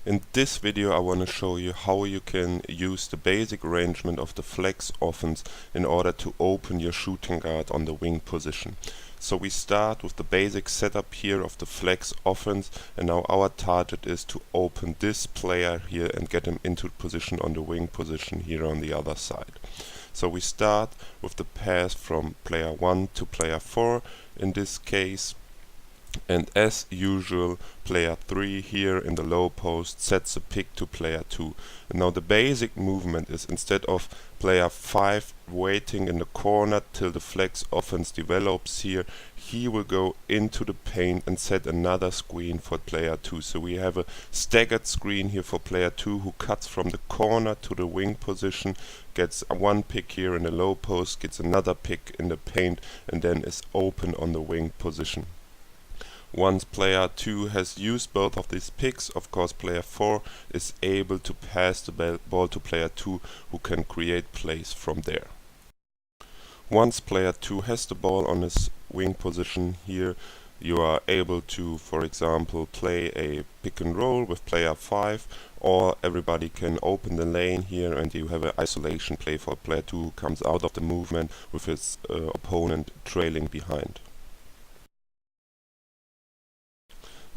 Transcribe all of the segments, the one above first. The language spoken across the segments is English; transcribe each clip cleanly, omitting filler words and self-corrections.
In this video I want to show you how you can use the basic arrangement of the flex offense in order to open your shooting guard on the wing position. So we start with the basic setup here of the flex offense, and now our target is to open this player here and get him into position on the wing position here on the other side. So we start with the pass from player 1 to player 4 in this case. And as usual, player 3 here in the low post sets a pick to player 2. And now the basic movement is, instead of player 5 waiting in the corner till the flex offense develops here, he will go into the paint and set another screen for player 2. So we have a staggered screen here for player 2 who cuts from the corner to the wing position, gets one pick here in the low post, gets another pick in the paint, and then is open on the wing position. Once player 2 has used both of these picks, of course player 4 is able to pass the ball to player 2, who can create plays from there. Once player 2 has the ball on his wing position here, you are able to, for example, play a pick and roll with player 5, or everybody can open the lane here and you have an isolation play for player 2 who comes out of the movement with his opponent trailing behind.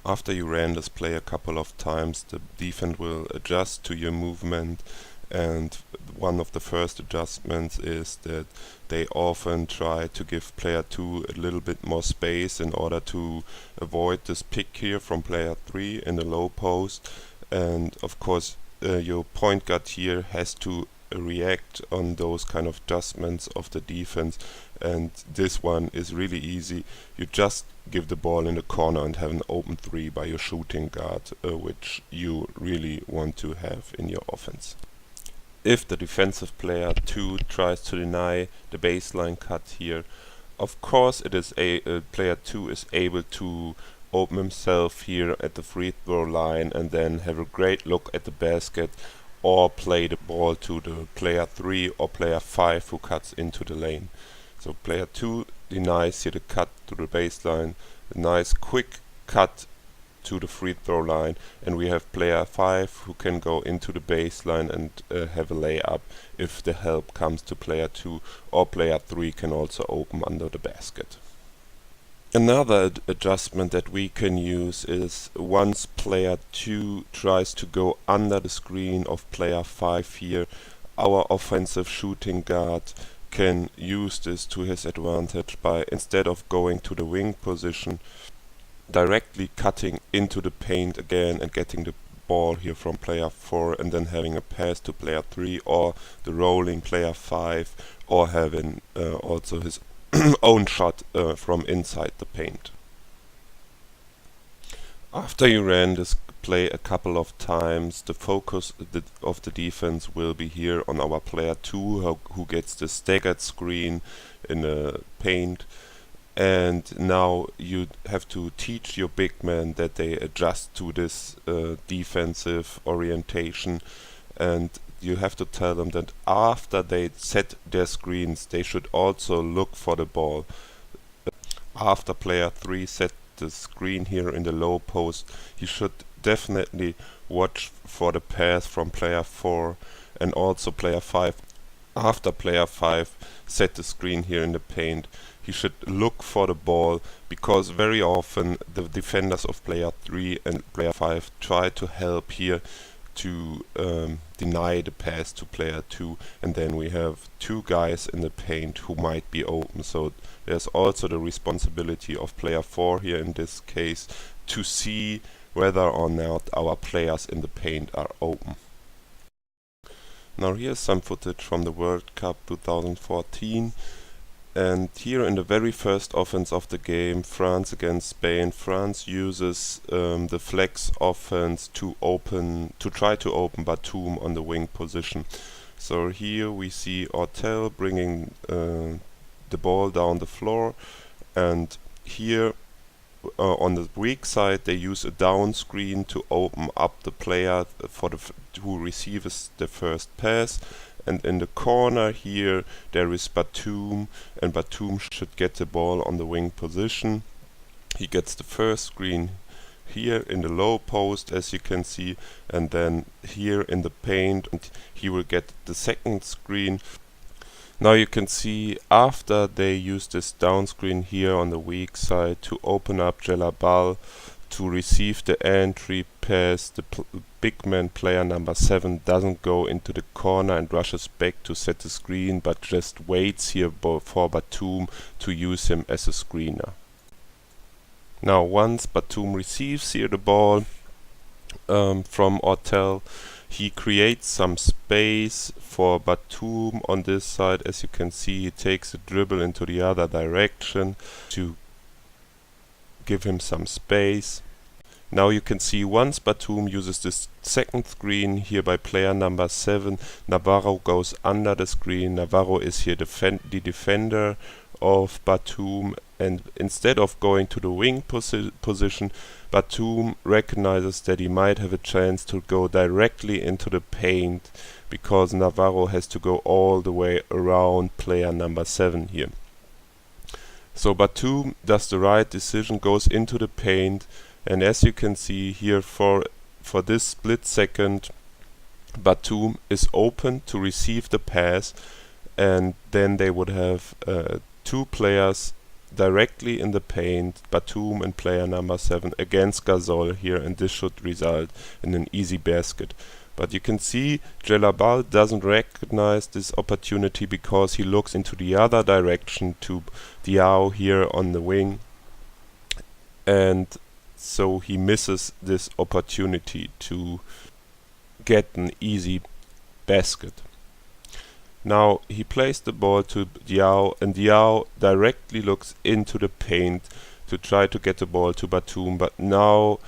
After you ran this play a couple of times, the defense will adjust to your movement, and one of the first adjustments is that they often try to give player 2 a little bit more space in order to avoid this pick here from player 3 in the low post. And of course your point guard here has to react on those kind of adjustments of the defense, and this one is really easy. You just give the ball in the corner and have an open 3 by your shooting guard, which you really want to have in your offense. If the defensive player 2 tries to deny the baseline cut here, of course it is player 2 is able to open himself here at the free throw line and then have a great look at the basket, or play the ball to the player 3 or player 5 who cuts into the lane. So player 2 denies here the cut to the baseline, a nice quick cut to the free throw line, and we have player 5 who can go into the baseline and have a layup if the help comes to player 2, or player 3 can also open under the basket. Another adjustment that we can use is, once player 2 tries to go under the screen of player 5 here, our offensive shooting guard can use this to his advantage by, instead of going to the wing position, directly cutting into the paint again and getting the ball here from player 4 and then having a pass to player 3, or the rolling player 5, or having also his own shot from inside the paint. After you ran this play a couple of times, the focus of the defense will be here on our player 2 who gets the staggered screen in the paint. And now you have to teach your big men that they adjust to this defensive orientation, and you have to tell them that after they set their screens, they should also look for the ball. After player 3 set the screen here in the low post, he should definitely watch for the pass from player 4 and also player 5. After player 5 set the screen here in the paint, he should look for the ball, because very often the defenders of player 3 and player 5 try to help here to deny the pass to player 2, and then we have 2 guys in the paint who might be open. So there's also the responsibility of player 4 here in this case to see whether or not our players in the paint are open. Now here's some footage from the World Cup 2014. And here in the very first offense of the game, France against Spain, France uses the flex offense to try to open Batum on the wing position. So here we see Ortel bringing the ball down the floor, and here on the weak side they use a down screen to open up the player for who receives the first pass. And in the corner here there is Batum, and Batum should get the ball on the wing position. He gets the first screen, here in the low post, as you can see, and then here in the paint, and he will get the second screen. Now you can see after they use this down screen here on the weak side to open up Djellabal to receive the entry pass, the big man player number 7 doesn't go into the corner and rushes back to set the screen, but just waits here for Batum to use him as a screener. Now once Batum receives here the ball from Ortel, he creates some space for Batum on this side. As you can see, he takes a dribble into the other direction to give him some space. Now you can see once Batum uses this second screen here by player number 7, Navarro goes under the screen. Navarro is here the defender of Batum, and instead of going to the wing position, Batum recognizes that he might have a chance to go directly into the paint, because Navarro has to go all the way around player number 7 here. So Batum does the right decision, goes into the paint, and as you can see here, for this split second, Batum is open to receive the pass, and then they would have two players directly in the paint, Batum and player number 7 against Gasol here, and this should result in an easy basket. But you can see Djellabal doesn't recognize this opportunity because he looks into the other direction to Diaw here on the wing, and so he misses this opportunity to get an easy basket. Now he plays the ball to Diaw, and Diaw directly looks into the paint to try to get the ball to Batum, but now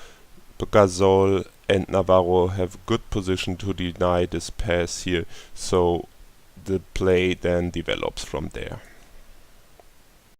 Gasol and Navarro have good position to deny this pass here, so the play then develops from there.